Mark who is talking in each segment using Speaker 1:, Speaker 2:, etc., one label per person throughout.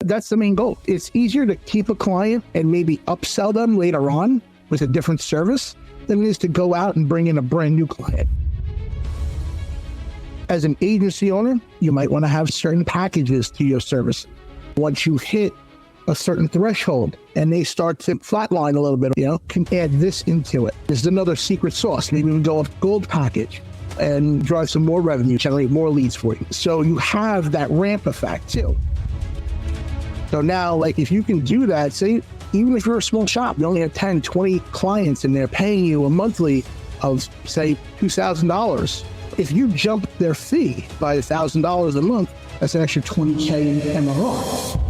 Speaker 1: That's the main goal. It's easier to keep a client and maybe upsell them later on with a different service than it is to go out and bring in a brand new client. As an agency owner, you might want to have certain packages to your service. Once you hit a certain threshold and they start to flatline a little bit, can add this into it. There's another secret sauce. Maybe we go with gold package and drive some more revenue, generate more leads for you. So you have that ramp effect too. So now, if you can do that, say, even if you're a small shop, you only have 10, 20 clients and they're paying you a monthly of, say, $2,000. If you jump their fee by $1,000 a month, that's an extra $20K MRR.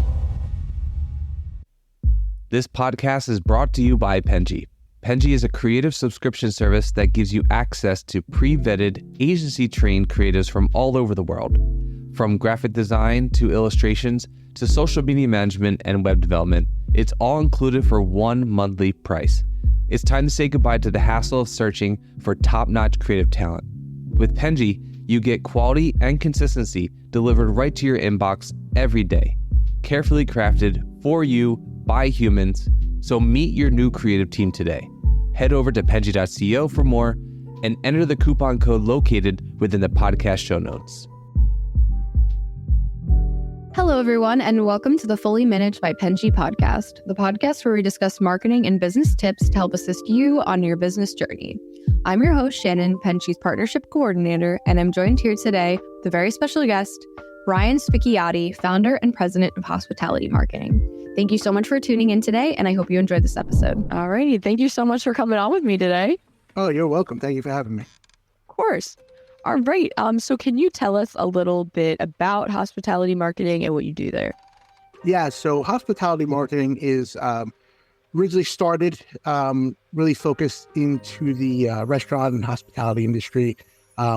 Speaker 2: This podcast is brought to you by Penji. Penji is a creative subscription service that gives you access to pre-vetted, agency-trained creatives from all over the world. From graphic design to illustrations to social media management and web development, it's all included for one monthly price. It's time to say goodbye to the hassle of searching for top-notch creative talent. With Penji, you get quality and consistency delivered right to your inbox every day. Carefully crafted for you by humans, so meet your new creative team today. Head over to penji.co for more and enter the coupon code located within the podcast show notes.
Speaker 3: Hello, everyone, and welcome to the Fully Managed by Penji podcast, the podcast where we discuss marketing and business tips to help assist you on your business journey. I'm your host, Shannon, Penji's partnership coordinator, and I'm joined here today with a very special guest, Brian Spicchiotti, founder and president of Hospitality Marketing. Thank you so much for tuning in today, and I hope you enjoyed this episode.
Speaker 4: All righty. Thank you so much for coming on with me today.
Speaker 1: Oh, you're welcome. Thank you for having me.
Speaker 4: Of course. All right. So can you tell us a little bit about hospitality marketing and what you do there?
Speaker 1: Yeah. So hospitality marketing is originally started really focused into the restaurant and hospitality industry.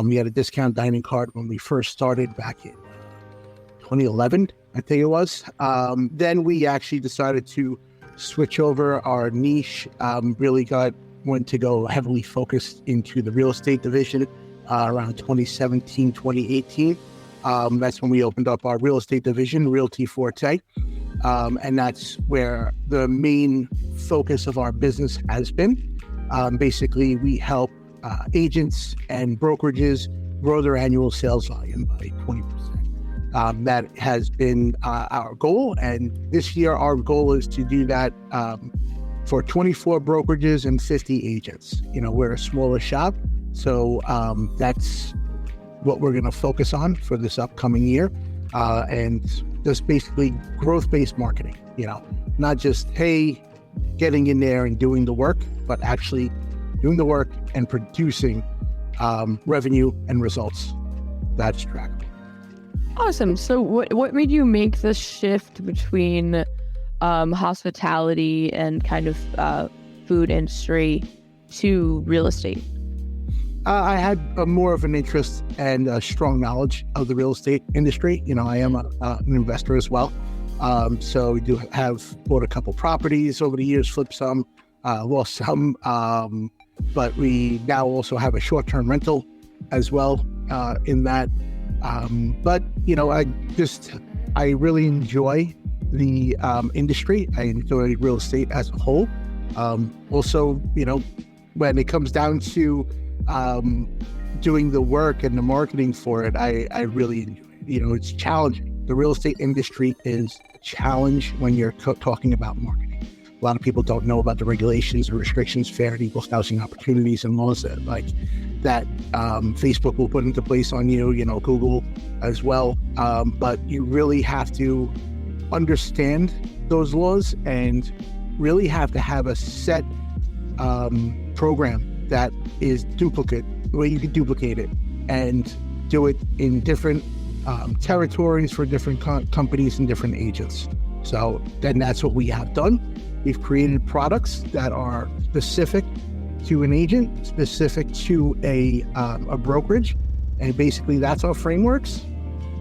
Speaker 1: We had a discount dining card when we first started back in 2011, I think it was. Then we actually decided to switch over our niche, went to go heavily focused into the real estate division around 2017, 2018. That's when we opened up our real estate division, Realty Forte. And that's where the main focus of our business has been. Basically, we help agents and brokerages grow their annual sales volume by 20%. That has been our goal. And this year, our goal is to do that for 24 brokerages and 50 agents. We're a smaller shop. So that's what we're going to focus on for this upcoming year. And just basically growth-based marketing, not just, hey, getting in there and doing the work, but actually doing the work and producing revenue and results that's trackable.
Speaker 4: Awesome. So what made you make the shift between hospitality and kind of food industry to real estate?
Speaker 1: I had more of an interest and a strong knowledge of the real estate industry. I am an investor as well. So we do have bought a couple properties over the years, flipped some, lost some. But we now also have a short-term rental as well in that. But, I really enjoy the industry. I enjoy real estate as a whole. Also, when it comes down to doing the work and the marketing for it, I really enjoy it. It's challenging. The real estate industry is a challenge when you're talking about marketing. A lot of people don't know about the regulations or restrictions, fair and equal housing opportunities and laws that Facebook will put into place on you, Google as well. But you really have to understand those laws and really have to have a set program that is duplicate, where you can duplicate it and do it in different territories for different companies and different agents. So then that's what we have done. We've created products that are specific to an agent, specific to a brokerage, and basically that's our frameworks.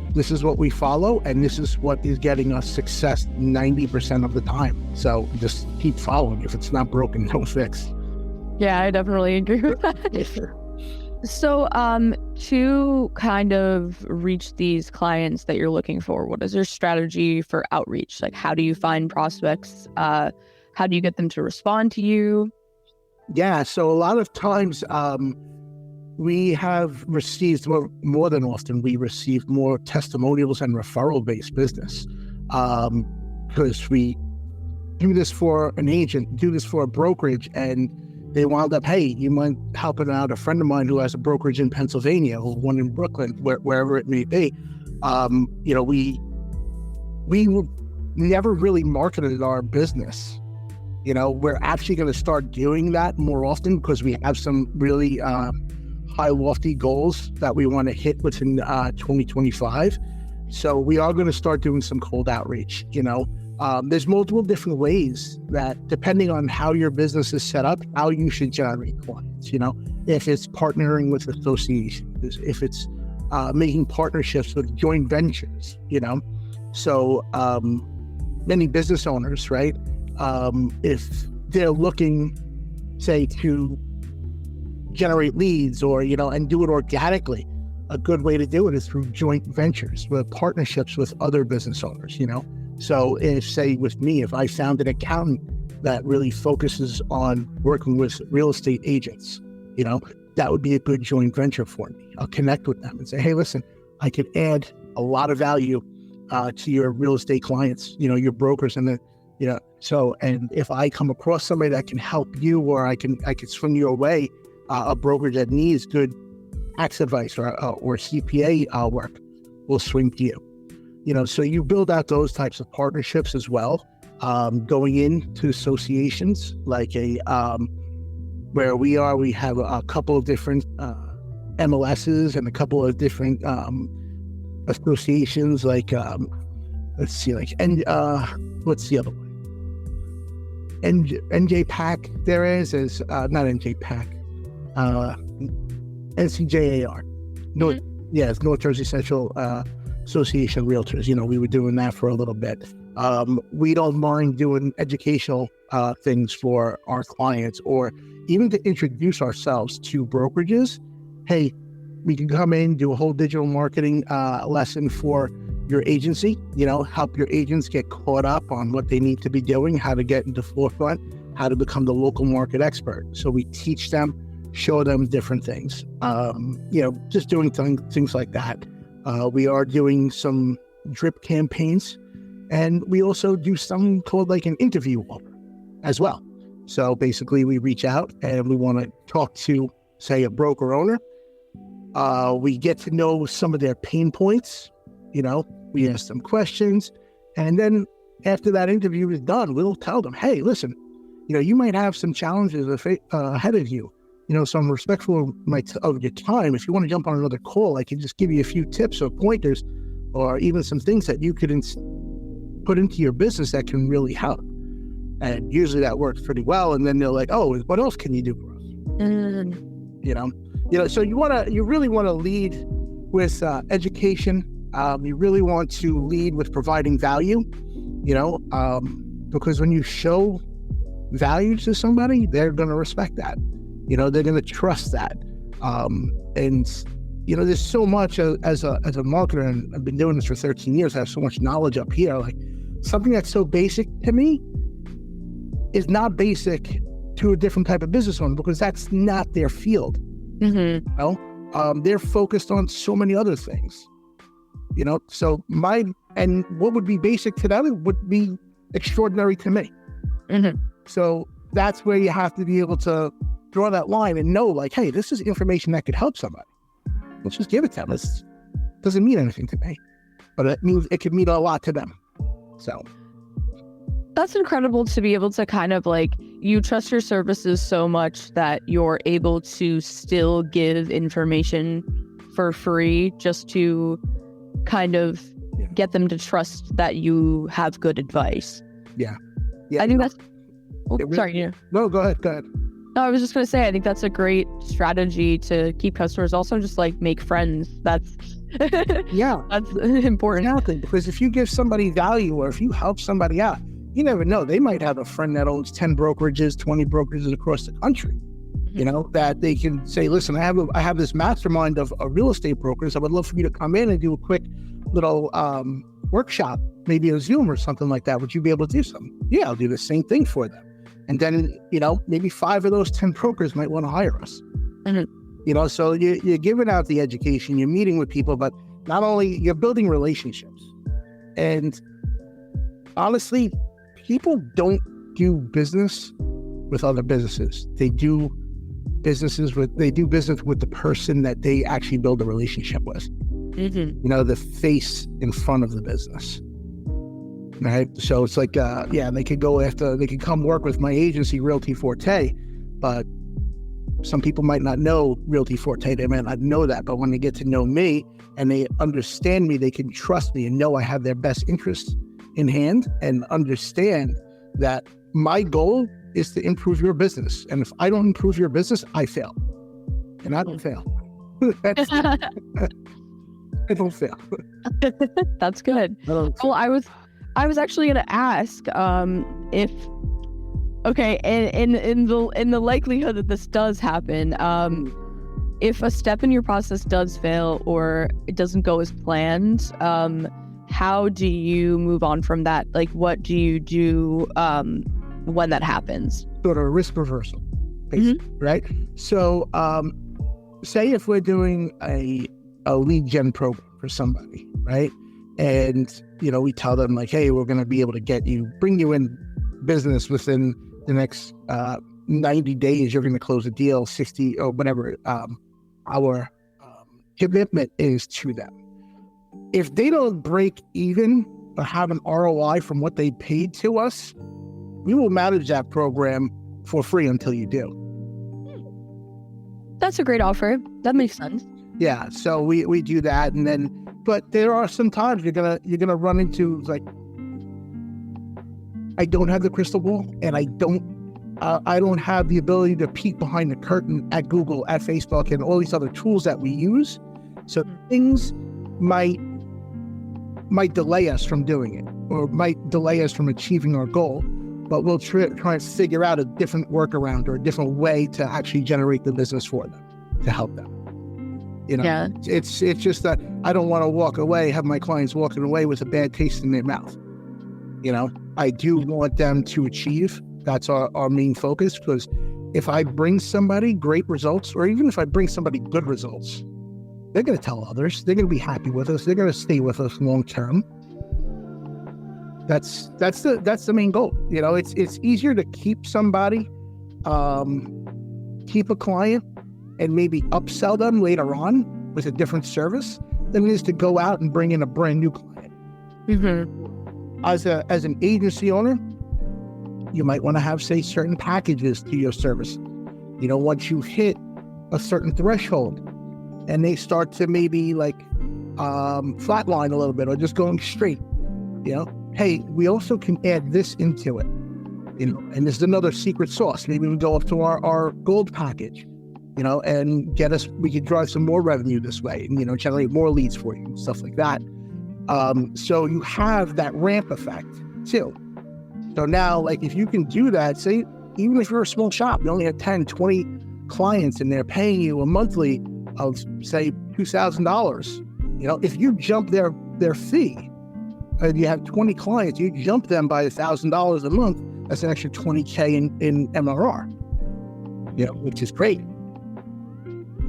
Speaker 1: This is what we follow, and this is what is getting us success 90% of the time. So just keep following. If it's not broken, don't fix.
Speaker 4: Yeah, I definitely agree with that. So, to kind of reach these clients that you're looking for, what is your strategy for outreach? Like, how do you find prospects? How do you get them to respond to you?
Speaker 1: Yeah, so a lot of times we have received more than often, we receive more testimonials and referral-based business because we do this for an agent, do this for a brokerage, and they wound up, hey, you mind helping out a friend of mine who has a brokerage in Pennsylvania or one in Brooklyn, wherever it may be. We never really marketed our business. We're actually going to start doing that more often because we have some really high, lofty goals that we want to hit within 2025. So we are going to start doing some cold outreach. There's multiple different ways that, depending on how your business is set up, how you should generate clients. If it's partnering with associations, if it's making partnerships with joint ventures. So many business owners, right? If they're looking, say, to generate leads or, and do it organically, a good way to do it is through joint ventures with partnerships with other business owners, So if, say, with me, if I found an accountant that really focuses on working with real estate agents, that would be a good joint venture for me. I'll connect with them and say, hey, listen, I could add a lot of value to your real estate clients, your brokers and so, and if I come across somebody that can help you, or I can swing your way, a broker that needs good tax advice or CPA work, will swing to you. So you build out those types of partnerships as well, going into associations like where we have a couple of different MLSs and a couple of different associations like, what's the other one? NJPAC there is not NJPAC, NCJAR. It's North Jersey Central Association of Realtors. We were doing that for a little bit. We don't mind doing educational things for our clients, or even to introduce ourselves to brokerages. Hey, we can come in, do a whole digital marketing lesson for your agency, help your agents get caught up on what they need to be doing, how to get into forefront, how to become the local market expert. So we teach them, show them different things, just doing things like that. We are doing some drip campaigns, and we also do something called like an interview offer as well. So basically we reach out and we want to talk to, say, a broker owner. We get to know some of their pain points, we ask them questions, and then after that interview is done, we'll tell them, hey, listen, you might have some challenges ahead of you. So I'm respectful of your time. If you want to jump on another call, I can just give you a few tips or pointers, or even some things that you could put into your business that can really help. And usually that works pretty well. And then they're like, oh, what else can you do for us? So you really want to lead with education. You really want to lead with providing value, because when you show value to somebody, they're going to respect that. They're going to trust that. And there's so much as a marketer, and I've been doing this for 13 years. I have so much knowledge up here. Like, something that's so basic to me is not basic to a different type of business owner, because that's not their field. Mm-hmm. They're focused on so many other things. So what would be basic to them would be extraordinary to me. Mm-hmm. So that's where you have to be able to draw that line and know, like, hey, this is information that could help somebody. Let's just give it to them. It doesn't mean anything to me, but it could mean a lot to them. So
Speaker 4: that's incredible to be able to kind of like, you trust your services so much that you're able to still give information for free just to kind of get them to trust that you have good advice.
Speaker 1: Yeah.
Speaker 4: I think that's...
Speaker 1: sorry. No, go ahead.
Speaker 4: No, I was just going to say, I think that's a great strategy to keep customers. Also, just like make friends. That's that's important.
Speaker 1: Exactly. Because if you give somebody value, or if you help somebody out, you never know. They might have a friend that owns 10 brokerages, 20 brokerages across the country. You know, that they can say, listen, I have this mastermind of real estate brokers. I would love for you to come in and do a quick little workshop, maybe a Zoom or something like that. Would you be able to do something? Yeah, I'll do the same thing for them. And then, you know, maybe 5 of those 10 brokers might want to hire us. You know, so you're giving out the education, you're meeting with people, but not only you're building relationships. And honestly, people don't do business with other businesses. They do business with the person that they actually build a relationship with. You know, the face in front of the business. Right. So it's like, they could come work with my agency, Realty Forte, but some people might not know Realty Forte. They might not know that, but when they get to know me and they understand me, they can trust me and know I have their best interests in hand and understand that my goal is to improve your business. And if I don't improve your business, I fail. And I don't fail. I don't fail.
Speaker 4: That's good. Well, I was actually going to ask if, okay, in the likelihood that this does happen, if a step in your process does fail or it doesn't go as planned, how do you move on from that? Like, what do you do when that happens?
Speaker 1: Sort of a risk reversal, basically, right? So, say if we're doing a lead gen program for somebody, right? And, you know, we tell them like, hey, we're going to be able to bring you in business within the next 90 days. You're going to close a deal, 60 or whatever our commitment is to them. If they don't break even or have an ROI from what they paid to us, we will manage that program for free until you do.
Speaker 4: That's a great offer. That makes sense.
Speaker 1: Yeah, so we do that, and then, but there are some times you're gonna run into like, I don't have the crystal ball, and I don't have the ability to peek behind the curtain at Google, at Facebook, and all these other tools that we use. So things might delay us from doing it, or might delay us from achieving our goal. But we'll try and figure out a different workaround or a different way to actually generate the business for them, to help them. You know,
Speaker 4: yeah.
Speaker 1: It's just that I don't want to have my clients walking away with a bad taste in their mouth. You know, I do want them to achieve. That's our main focus, because if I bring somebody great results, or even if I bring somebody good results, they're going to tell others. They're going to be happy with us. They're going to stay with us long term. That's the main goal. You know, it's easier to keep somebody, keep a client, and maybe upsell them later on with a different service than it is to go out and bring in a brand new client. As an agency owner, you might want to have, say, certain packages to your service. You know, once you hit a certain threshold and they start to maybe like flatline a little bit or just going straight, you know, hey, we also can add this into it, you know, and this is another secret sauce. Maybe we go up to our gold package, you know, and we could drive some more revenue this way and, you know, generate more leads for you and stuff like that. So you have that ramp effect too. So now, like, if you can do that, say, even if you're a small shop, you only have 10, 20 clients and they're paying you a monthly of, say, $2,000, you know, if you jump their fee, and you have 20 clients, you jump them by $1,000 a month, that's an extra $20K in MRR, you know, which is great.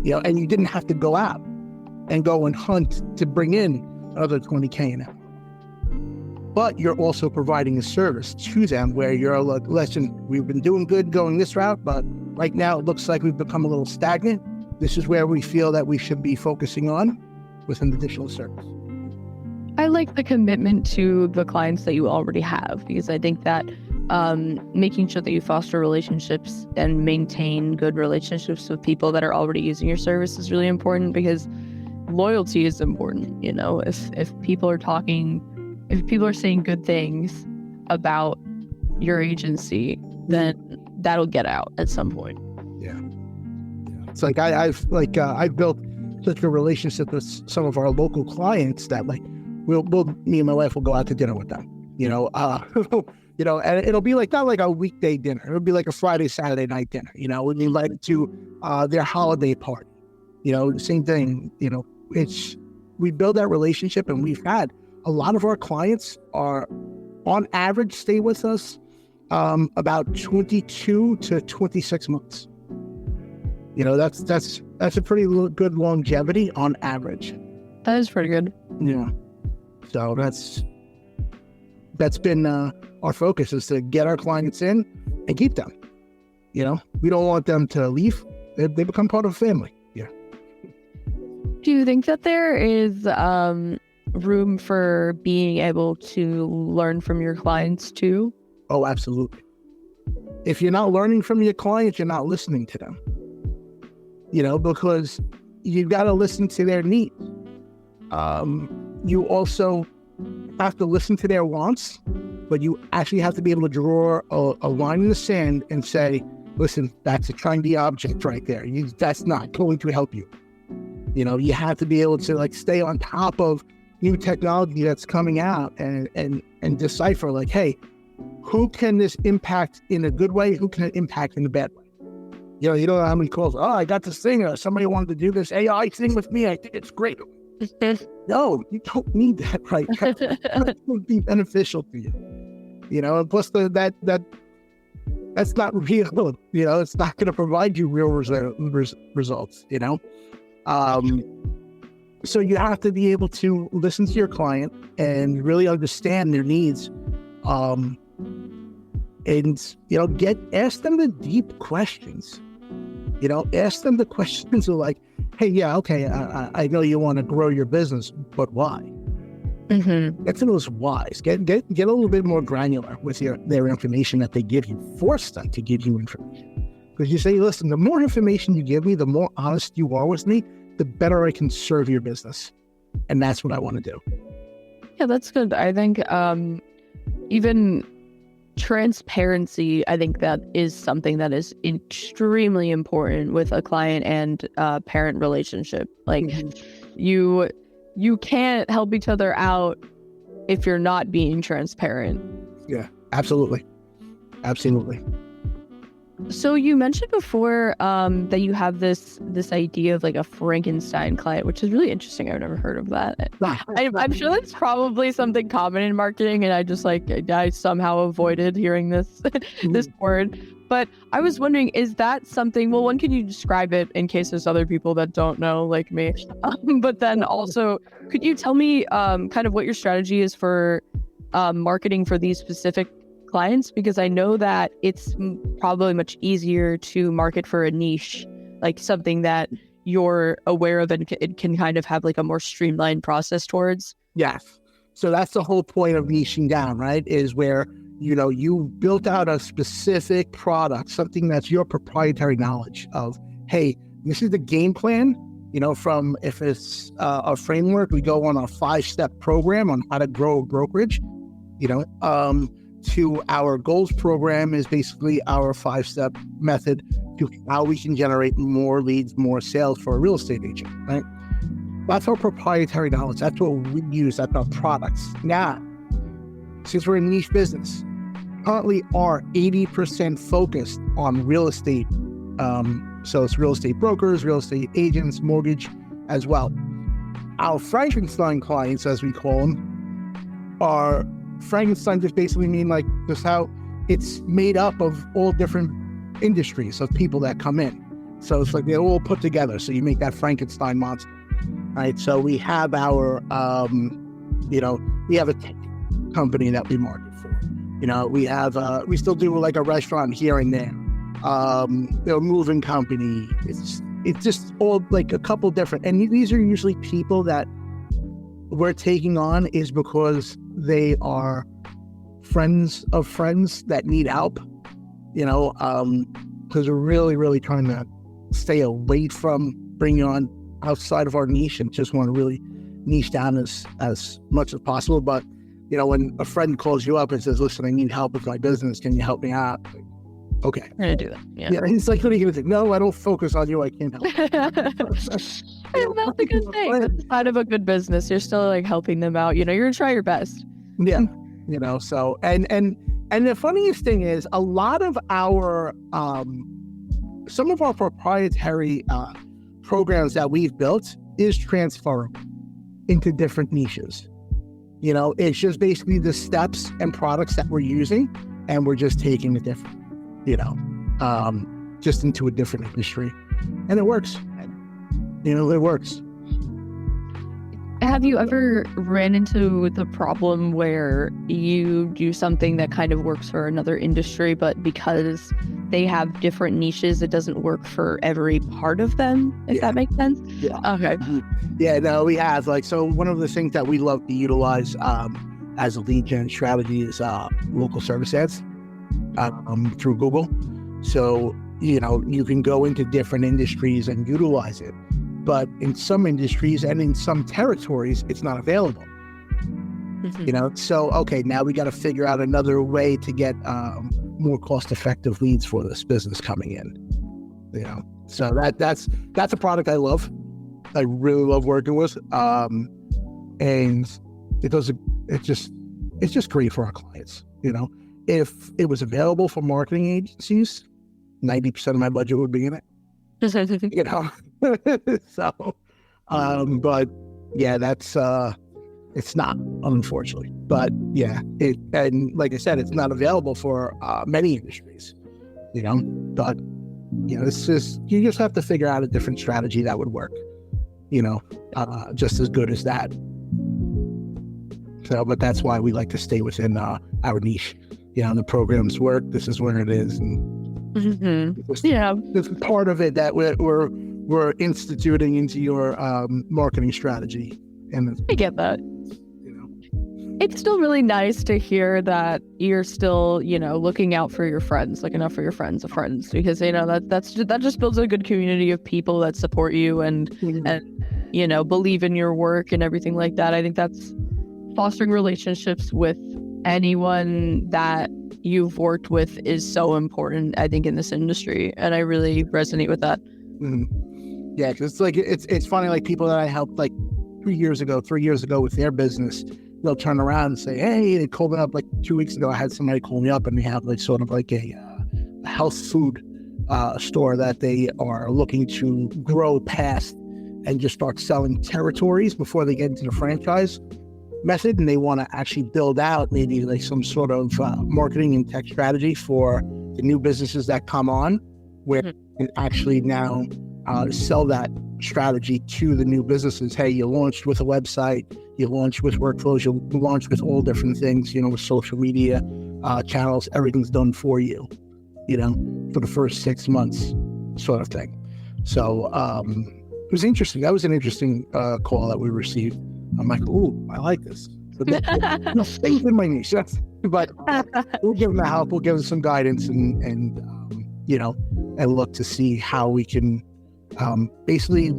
Speaker 1: You know, and you didn't have to go out and go and hunt to bring in another $20K an hour. But you're also providing a service to them where you're like, listen, we've been doing good going this route, but right now it looks like we've become a little stagnant. This is where we feel that we should be focusing on with an additional service.
Speaker 4: I like the commitment to the clients that you already have, because I think that making sure that you foster relationships and maintain good relationships with people that are already using your service is really important, because loyalty is important. You know, if people are saying good things about your agency, then that'll get out at some point.
Speaker 1: Yeah. It's like I've built such a relationship with some of our local clients that, like, me and my wife will go out to dinner with them. you know, you know, and it'll be like, not like a weekday dinner. It'll be like a Friday, Saturday night dinner, you know, when you invite to their holiday party, you know, the same thing, you know, we build that relationship, and we've had a lot of our clients are on average stay with us about 22 to 26 months. You know, that's a pretty good longevity on average.
Speaker 4: That is pretty good.
Speaker 1: Yeah. So that's been our focus, is to get our clients in and keep them. You know, we don't want them to leave. They become part of a family. Yeah.
Speaker 4: Do you think that there is room for being able to learn from your clients too?
Speaker 1: Oh, absolutely. If you're not learning from your clients, you're not listening to them. You know, because you've got to listen to their needs. You also have to listen to their wants, but you actually have to be able to draw a line in the sand and say, listen, that's a shiny object right there. That's not going to help you. You know, you have to be able to like stay on top of new technology that's coming out and decipher like, hey, who can this impact in a good way? Who can it impact in a bad way? You know how many calls, I got this thing, somebody wanted to do this AI thing with me. I think it's great. No, you don't need that right now. That would be beneficial to you. You know, and plus that's not real. You know, it's not going to provide you real results, you know? So you have to be able to listen to your client and really understand their needs. And, you know, ask them the deep questions. You know, ask them the questions of like, hey, yeah, okay, I know you want to grow your business, but why?
Speaker 4: Mm-hmm.
Speaker 1: Get to those whys. Get a little bit more granular with their information that they give you. Force them to give you information. Because you say, listen, the more information you give me, the more honest you are with me, the better I can serve your business. And that's what I want to do.
Speaker 4: Yeah, that's good. I think even transparency, I think that is something that is extremely important with a client and parent relationship. Like you can't help each other out if you're not being transparent.
Speaker 1: Yeah, absolutely. Absolutely.
Speaker 4: So you mentioned before that you have this idea of like a Frankenstein client, which is really interesting. I've never heard of that. I'm sure that's probably something common in marketing, and I somehow avoided hearing this word. But I was wondering, is that something? Well, one, can you describe it in case there's other people that don't know, like me? But then also, could you tell me kind of what your strategy is for marketing for these specific clients? Because I know that it's probably much easier to market for a niche, like something that you're aware of and it can kind of have like a more streamlined process towards.
Speaker 1: Yes. So that's the whole point of niching down, right? Is where, you know, you built out a specific product, something that's your proprietary knowledge of, hey, this is the game plan, you know, from if it's a framework, we go on a 5-step program on how to grow a brokerage, you know, to our goals program is basically our 5-step method to how we can generate more leads, more sales for a real estate agent, right? That's our proprietary knowledge. That's what we use. That's our products. Now, since we're a niche business, currently are 80% focused on real estate. So it's real estate brokers, real estate agents, mortgage as well. Our Frankenstein clients, as we call them, are Frankenstein just basically mean like just how it's made up of all different industries of people that come in. So it's like they're all put together. So you make that Frankenstein monster, right? So we have our, you know, we have a tech company that we market for. You know, we have, we still do like a restaurant here and there. A moving company. It's just all like a couple different, and these are usually people that we're taking on is because they are friends of friends that need help, you know, because we're really, really trying to stay away from bringing on outside of our niche and just want to really niche down as much as possible. But, you know, when a friend calls you up and says, listen, I need help with my business. Can you help me out? Like, okay.
Speaker 4: I'm going to do that. Yeah.
Speaker 1: He's like, what are you going to do? No, I don't focus on you. I can't help.
Speaker 4: That's a good thing. That's kind of a good business. You're still like helping them out. You know, you're going to try your best.
Speaker 1: Yeah. So and the funniest thing is a lot of our some of our proprietary programs that we've built is transferable into different niches. It's just basically the steps and products that we're using, and we're just taking it different, just into a different industry, and it works. It works.
Speaker 4: Have you ever ran into the problem where you do something that kind of works for another industry, but because they have different niches, it doesn't work for every part of them, if that makes sense?
Speaker 1: Yeah.
Speaker 4: Okay.
Speaker 1: Yeah, no, we have. So one of the things that we love to utilize as a lead gen strategy is local service ads through Google. So, you can go into different industries and utilize it. But in some industries and in some territories, it's not available. So, okay, now we got to figure out another way to get more cost-effective leads for this business coming in. So that's a product I love. I really love working with, and it's just great for our clients. If it was available for marketing agencies, 90% of my budget would be in it. So, but yeah, that's it's not, unfortunately. But yeah, and like I said, it's not available for many industries. But it's just, you just have to figure out a different strategy that would work. Just as good as that. So, but that's why we like to stay within our niche. The programs work. This is where it is, and this is part of it that we're instituting into your marketing strategy. And
Speaker 4: I get that. It's still really nice to hear that you're still, looking out for your friends, looking out for your friends of friends, because that just builds a good community of people that support you and believe in your work and everything like that. I think that's fostering relationships with anyone that you've worked with is so important, I think, in this industry, and I really resonate with that.
Speaker 1: Yeah, because it's funny, like people that I helped like 3 years ago with their business, they'll turn around and say, hey, they called me up like 2 weeks ago. I had somebody call me up, and they have like sort of like a health food store that they are looking to grow past and just start selling territories before they get into the franchise method. And they want to actually build out maybe like some sort of marketing and tech strategy for the new businesses that come on, where you can actually now sell that strategy to the new businesses. Hey, you launched with a website, you launched with workflows, you launched with all different things, with social media channels, everything's done for you, for the first 6 months sort of thing. So it was interesting. That was an interesting call that we received. I'm like, ooh, I like this. Things in my niche. But we'll give them the help, we'll give them some guidance and look to see how we can basically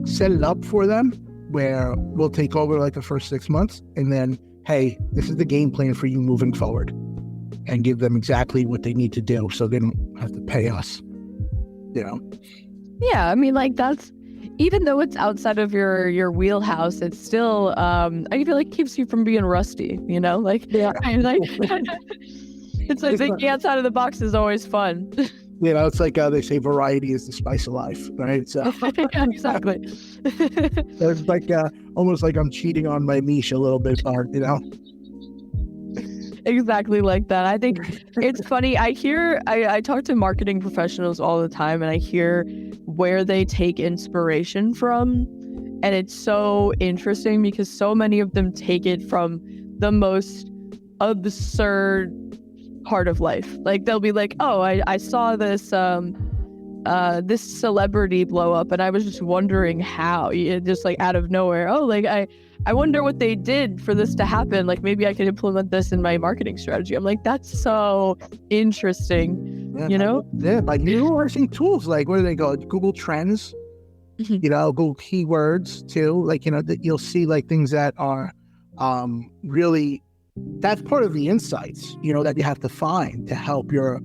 Speaker 1: set it up for them, where we'll take over like the first 6 months, and then, hey, this is the game plan for you moving forward, and give them exactly what they need to do so they don't have to pay us.
Speaker 4: Yeah, I mean, like, that's, even though it's outside of your wheelhouse, it's still I feel like keeps you from being rusty, like, yeah. It's like thinking outside of the box is always fun.
Speaker 1: It's like they say variety is the spice of life, right? So
Speaker 4: exactly.
Speaker 1: It's like almost like I'm cheating on my niche a little bit,
Speaker 4: Exactly like that. I think it's funny. I talk to marketing professionals all the time, and I hear where they take inspiration from. And it's so interesting because so many of them take it from the most absurd part of life. Like they'll be like, oh, I saw this this celebrity blow up, and I was just wondering how, just like out of nowhere. Oh, like I wonder what they did for this to happen. Like maybe I could implement this in my marketing strategy. I'm like, that's so interesting.
Speaker 1: Yeah, by utilizing tools like, what do they go? Google Trends, Google Keywords too. Like, that you'll see like things that are really, that's part of the insights, that you have to find to help your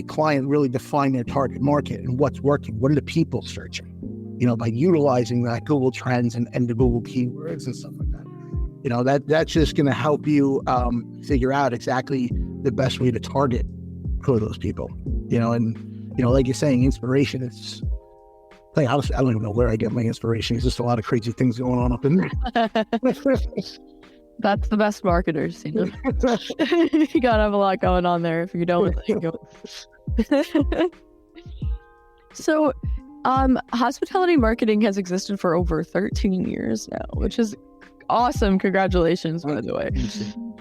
Speaker 1: client really define their target market and what's working. What are the people searching? By utilizing that Google Trends and the Google Keywords and stuff like that. That's just going to help you figure out exactly the best way to target for those people. Like you're saying, inspiration is, like, honestly, I don't even know where I get my inspiration. There's just a lot of crazy things going on up in there.
Speaker 4: That's the best marketers, You gotta have a lot going on there if you don't. So, hospitality marketing has existed for over 13 years now, which is awesome. Congratulations, by the way.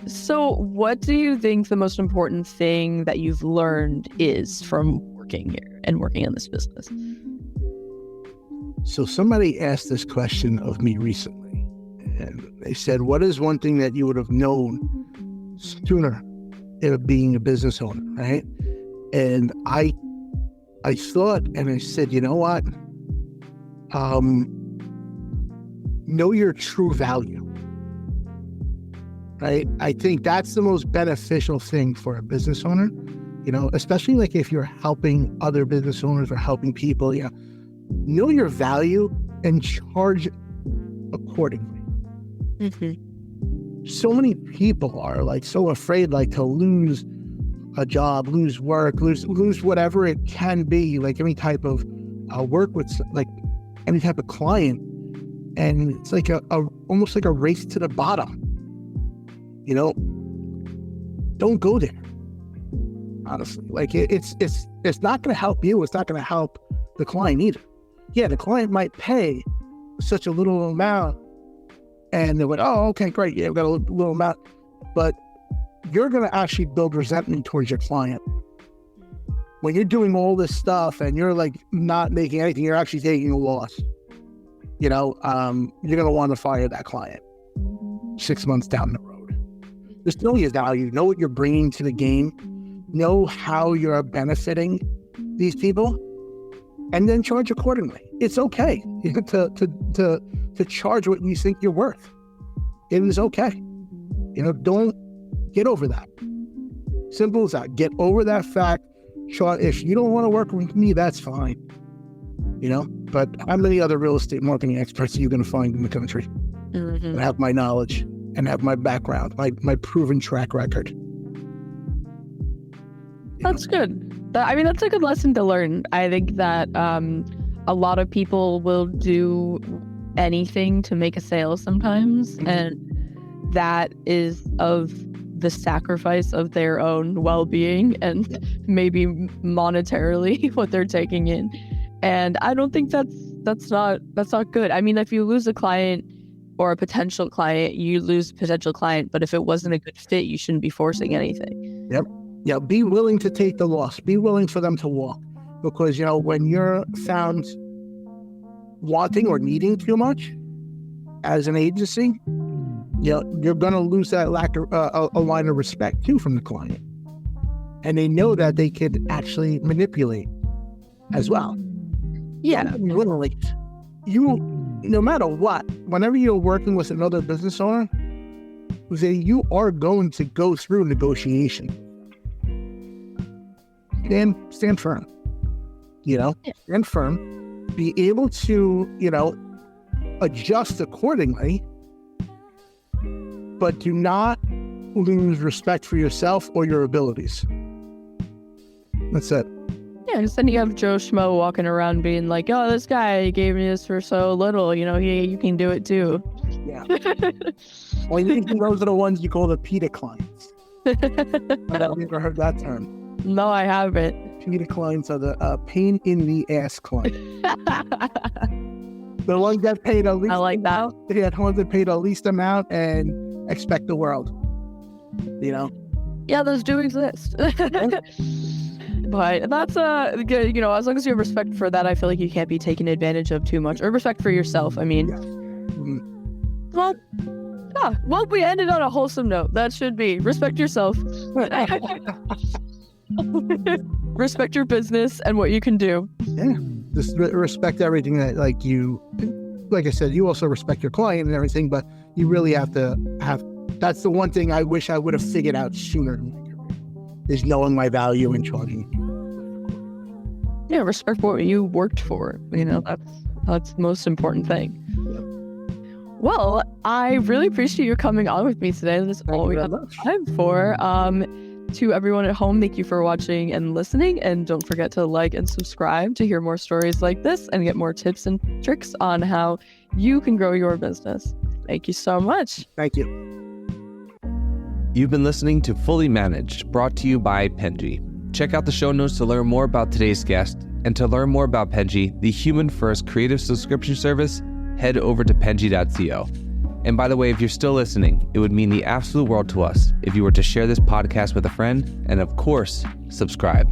Speaker 4: So, what do you think the most important thing that you've learned is from working here and working in this business?
Speaker 1: So somebody asked this question of me recently, and they said, what is one thing that you would have known sooner of being a business owner, right? And I thought, and I said, you know what? Know your true value, right? I think that's the most beneficial thing for a business owner, especially like if you're helping other business owners or helping people, know your value and charge accordingly. So many people are like so afraid, like, to lose a job, lose work, lose whatever it can be, like any type of work with, like any type of client, and it's like a almost like a race to the bottom. Don't go there. Honestly, like it's not going to help you. It's not going to help the client either. Yeah, the client might pay such a little amount, and they went, oh, okay, great, yeah, we've got a little amount, but you're going to actually build resentment towards your client. When you're doing all this stuff and you're like not making anything, you're actually taking a loss. You're going to want to fire that client 6 months down the road. Just know your value, know what you're bringing to the game, know how you're benefiting these people, and then charge accordingly. It's okay to charge what you think you're worth. It is okay. Don't get over that. Simple as that. Get over that fact. If you don't want to work with me, that's fine. But how many other real estate marketing experts are you going to find in the country that have my knowledge and have my background, my proven track record?
Speaker 4: That's good. That's a good lesson to learn. I think that a lot of people will do anything to make a sale sometimes, and that is of the sacrifice of their own well-being and maybe monetarily what they're taking in. And I don't think that's not good. If you lose a client or a potential client, you lose a potential client. But if it wasn't a good fit, you shouldn't be forcing anything.
Speaker 1: Yep. Yeah. Be willing to take the loss. Be willing for them to walk. Because, when you're found wanting or needing too much as an agency, you're going to lose that a line of respect too from the client. And they know that they could actually manipulate as well.
Speaker 4: Yeah.
Speaker 1: Literally, no matter what, whenever you're working with another business owner, you are going to go through negotiation. Stand firm. Stand firm. Be able to, adjust accordingly, but do not lose respect for yourself or your abilities. That's it.
Speaker 4: Yeah, because then you have Joe Schmo walking around being like, oh, this guy gave me this for so little, you can do it too.
Speaker 1: Yeah. Well, you think those are the ones you call the PETA clients. I've never heard that term.
Speaker 4: No, I haven't.
Speaker 1: PETA clients are the pain in the ass clients. The ones that paid the least.
Speaker 4: I like that.
Speaker 1: The ones that paid the least amount and expect the world.
Speaker 4: Yeah, those do exist. But that's good. As long as you have respect for that, I feel like you can't be taken advantage of too much, or respect for yourself.
Speaker 1: Yeah.
Speaker 4: Well, we ended on a wholesome note. That should be respect yourself. Respect your business and what you can do.
Speaker 1: Yeah, just respect everything that, like I said, you also respect your client and everything, but you really have to that's the one thing I wish I would have figured out sooner in my career, is knowing my value and charging.
Speaker 4: Yeah, respect what you worked for. That's the most important thing. Well, I really appreciate you coming on with me today. That's all we have time for. To everyone at home, thank you for watching and listening. And don't forget to like and subscribe to hear more stories like this and get more tips and tricks on how you can grow your business. Thank you so much.
Speaker 1: Thank you.
Speaker 2: You've been listening to Fully Managed, brought to you by Penji. Check out the show notes to learn more about today's guest. And to learn more about Penji, the human-first creative subscription service, head over to penji.co. And by the way, if you're still listening, it would mean the absolute world to us if you were to share this podcast with a friend and, of course, subscribe.